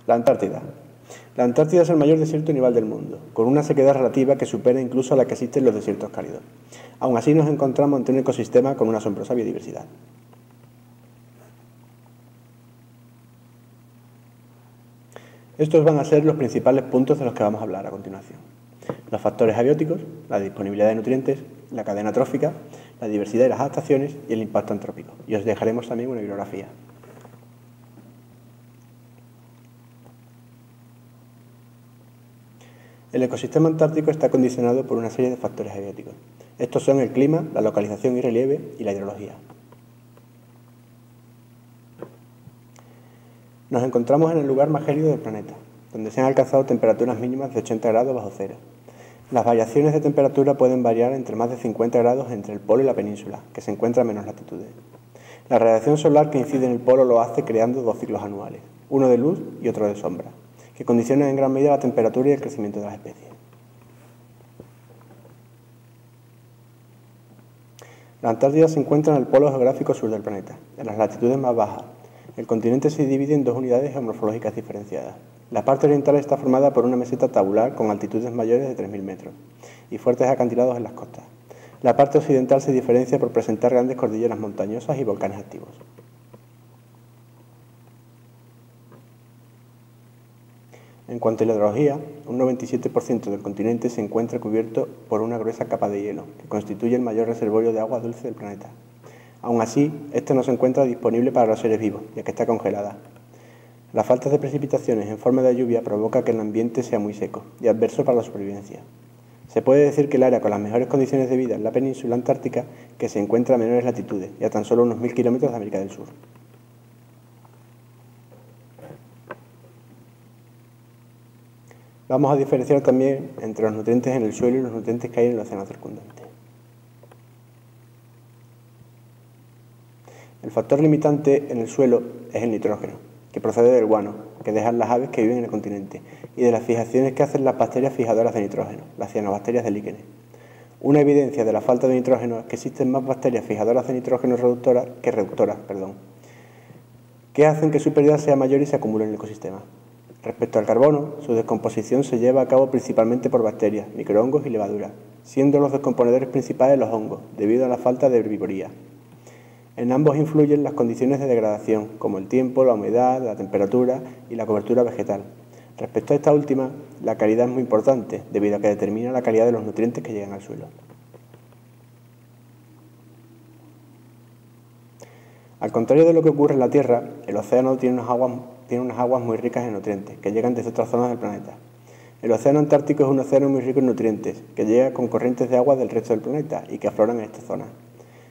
La Antártida. La Antártida es el mayor desierto nival del mundo, con una sequedad relativa que supera incluso a la que existe en los desiertos cálidos. Aún así nos encontramos ante un ecosistema con una asombrosa biodiversidad. Estos van a ser los principales puntos de los que vamos a hablar a continuación. Los factores abióticos, la disponibilidad de nutrientes, la cadena trófica, la diversidad y las adaptaciones y el impacto antrópico. Y os dejaremos también una bibliografía. El ecosistema antártico está condicionado por una serie de factores abióticos. Estos son el clima, la localización y relieve y la hidrología. Nos encontramos en el lugar más gélido del planeta, donde se han alcanzado temperaturas mínimas de 80 grados bajo cero. Las variaciones de temperatura pueden variar entre más de 50 grados entre el polo y la península, que se encuentra a menos latitudes. La radiación solar que incide en el polo lo hace creando dos ciclos anuales, uno de luz y otro de sombra, que condicionan en gran medida la temperatura y el crecimiento de las especies. La Antártida se encuentra en el polo geográfico sur del planeta, en las latitudes más bajas. El continente se divide en dos unidades geomorfológicas diferenciadas. La parte oriental está formada por una meseta tabular con altitudes mayores de 3.000 metros y fuertes acantilados en las costas. La parte occidental se diferencia por presentar grandes cordilleras montañosas y volcanes activos. En cuanto a la hidrología, un 97% del continente se encuentra cubierto por una gruesa capa de hielo, que constituye el mayor reservorio de agua dulce del planeta. Aún así, este no se encuentra disponible para los seres vivos, ya que está congelada. La falta de precipitaciones en forma de lluvia provoca que el ambiente sea muy seco y adverso para la supervivencia. Se puede decir que el área con las mejores condiciones de vida es la península antártica, que se encuentra a menores latitudes y a tan solo unos 1.000 kilómetros de América del Sur. Vamos a diferenciar también entre los nutrientes en el suelo y los nutrientes que hay en el océano circundante. El factor limitante en el suelo es el nitrógeno, que procede del guano, que dejan las aves que viven en el continente, y de las fijaciones que hacen las bacterias fijadoras de nitrógeno, las cianobacterias de líquenes. Una evidencia de la falta de nitrógeno es que existen más bacterias fijadoras de nitrógeno que reductoras, que hacen que su pérdida sea mayor y se acumule en el ecosistema. Respecto al carbono, su descomposición se lleva a cabo principalmente por bacterias, microhongos y levaduras, siendo los descomponedores principales los hongos, debido a la falta de herbivoría. En ambos influyen las condiciones de degradación, como el tiempo, la humedad, la temperatura y la cobertura vegetal. Respecto a esta última, la calidad es muy importante, debido a que determina la calidad de los nutrientes que llegan al suelo. Al contrario de lo que ocurre en la Tierra, el océano tiene unas aguas muy ricas en nutrientes, que llegan desde otras zonas del planeta. El océano Antártico es un océano muy rico en nutrientes, que llega con corrientes de agua del resto del planeta y que afloran en esta zona.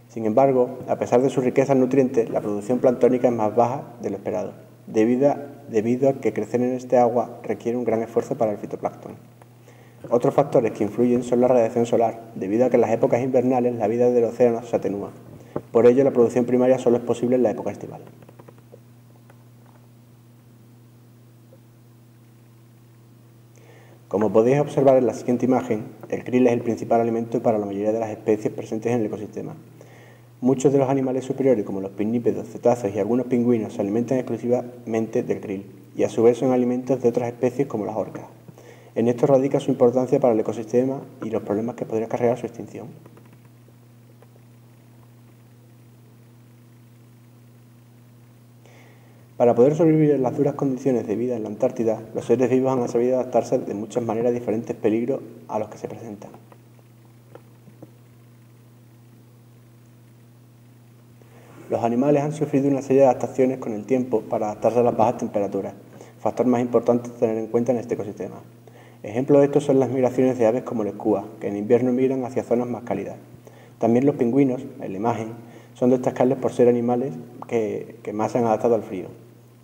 Sin embargo, a pesar de su riqueza en nutrientes, la producción planctónica es más baja de lo esperado, debido a que crecer en este agua requiere un gran esfuerzo para el fitoplancton. Otros factores que influyen son la radiación solar, debido a que en las épocas invernales la vida del océano se atenúa. Por ello, la producción primaria solo es posible en la época estival. Como podéis observar en la siguiente imagen, el krill es el principal alimento para la mayoría de las especies presentes en el ecosistema. Muchos de los animales superiores, como los pinnípedos, cetáceos y algunos pingüinos, se alimentan exclusivamente del krill, y a su vez son alimentos de otras especies como las orcas. En esto radica su importancia para el ecosistema y los problemas que podría acarrear su extinción. Para poder sobrevivir en las duras condiciones de vida en la Antártida, los seres vivos han sabido adaptarse de muchas maneras a diferentes peligros a los que se presentan. Los animales han sufrido una serie de adaptaciones con el tiempo para adaptarse a las bajas temperaturas, factor más importante a tener en cuenta en este ecosistema. Ejemplos de esto son las migraciones de aves como el escúa, que en invierno migran hacia zonas más cálidas. También los pingüinos, en la imagen, son destacables por ser animales que más se han adaptado al frío.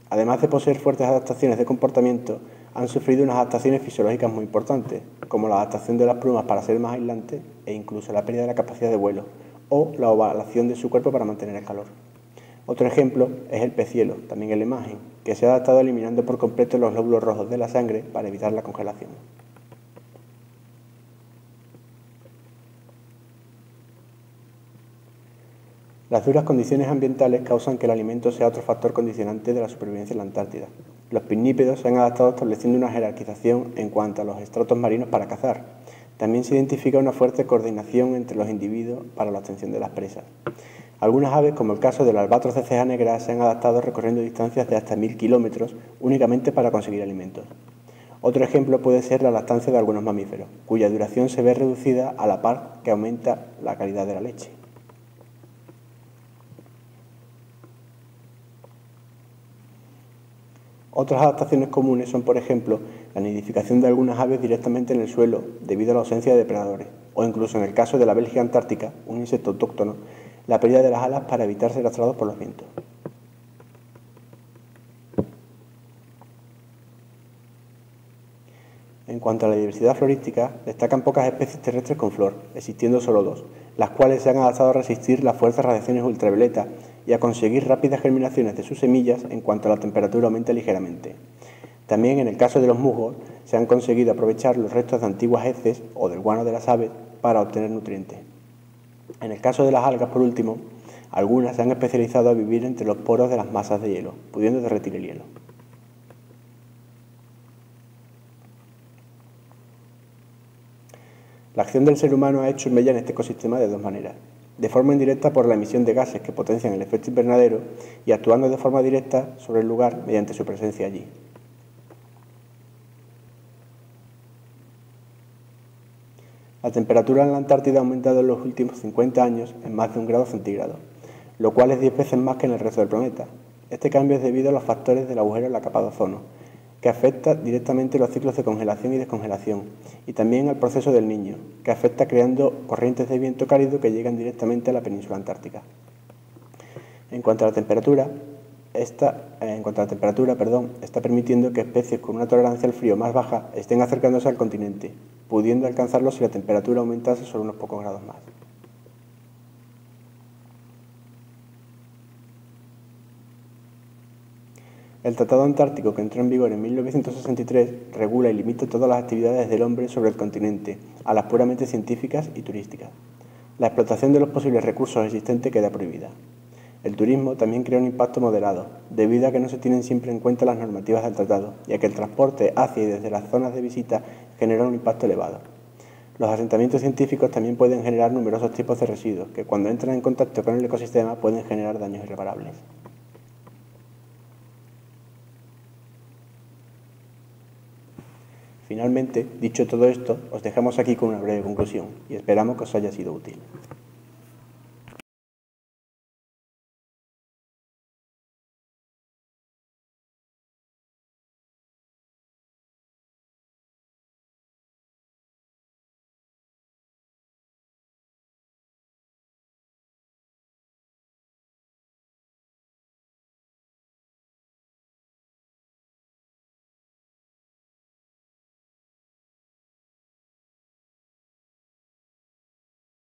Además de poseer fuertes adaptaciones de comportamiento, han sufrido unas adaptaciones fisiológicas muy importantes, como la adaptación de las plumas para ser más aislantes e incluso la pérdida de la capacidad de vuelo, o la ovalación de su cuerpo para mantener el calor. Otro ejemplo es el pecielo, también en la imagen, que se ha adaptado eliminando por completo los glóbulos rojos de la sangre para evitar la congelación. Las duras condiciones ambientales causan que el alimento sea otro factor condicionante de la supervivencia en la Antártida. Los pinnípedos se han adaptado estableciendo una jerarquización en cuanto a los estratos marinos para cazar. También se identifica una fuerte coordinación entre los individuos para la obtención de las presas. Algunas aves, como el caso del albatros de ceja negra, se han adaptado recorriendo distancias de hasta 1000 kilómetros únicamente para conseguir alimentos. Otro ejemplo puede ser la lactancia de algunos mamíferos, cuya duración se ve reducida a la par que aumenta la calidad de la leche. Otras adaptaciones comunes son, por ejemplo, la nidificación de algunas aves directamente en el suelo debido a la ausencia de depredadores, o incluso en el caso de la Bélgica antártica, un insecto autóctono, la pérdida de las alas para evitar ser arrastrados por los vientos. En cuanto a la diversidad florística, destacan pocas especies terrestres con flor, existiendo solo dos, las cuales se han adaptado a resistir las fuertes radiaciones ultravioleta y a conseguir rápidas germinaciones de sus semillas en cuanto la temperatura aumenta ligeramente. También en el caso de los musgos, se han conseguido aprovechar los restos de antiguas heces o del guano de las aves para obtener nutrientes. En el caso de las algas, por último, algunas se han especializado a vivir entre los poros de las masas de hielo, pudiendo derretir el hielo. La acción del ser humano ha hecho mella en este ecosistema de dos maneras: de forma indirecta por la emisión de gases que potencian el efecto invernadero y actuando de forma directa sobre el lugar mediante su presencia allí. La temperatura en la Antártida ha aumentado en los últimos 50 años en más de 1 grado centígrado, lo cual es 10 veces más que en el resto del planeta. Este cambio es debido a los factores del agujero en la capa de ozono, que afecta directamente los ciclos de congelación y descongelación, y también al proceso del Niño, que afecta creando corrientes de viento cálido que llegan directamente a la península antártica. En cuanto a la temperatura, está permitiendo que especies con una tolerancia al frío más baja estén acercándose al continente, pudiendo alcanzarlo si la temperatura aumentase solo unos pocos grados más. El Tratado Antártico, que entró en vigor en 1963, regula y limita todas las actividades del hombre sobre el continente, a las puramente científicas y turísticas. La explotación de los posibles recursos existentes queda prohibida. El turismo también crea un impacto moderado, debido a que no se tienen siempre en cuenta las normativas del tratado, y a que el transporte hacia y desde las zonas de visita genera un impacto elevado. Los asentamientos científicos también pueden generar numerosos tipos de residuos, que cuando entran en contacto con el ecosistema pueden generar daños irreparables. Finalmente, dicho todo esto, os dejamos aquí con una breve conclusión y esperamos que os haya sido útil.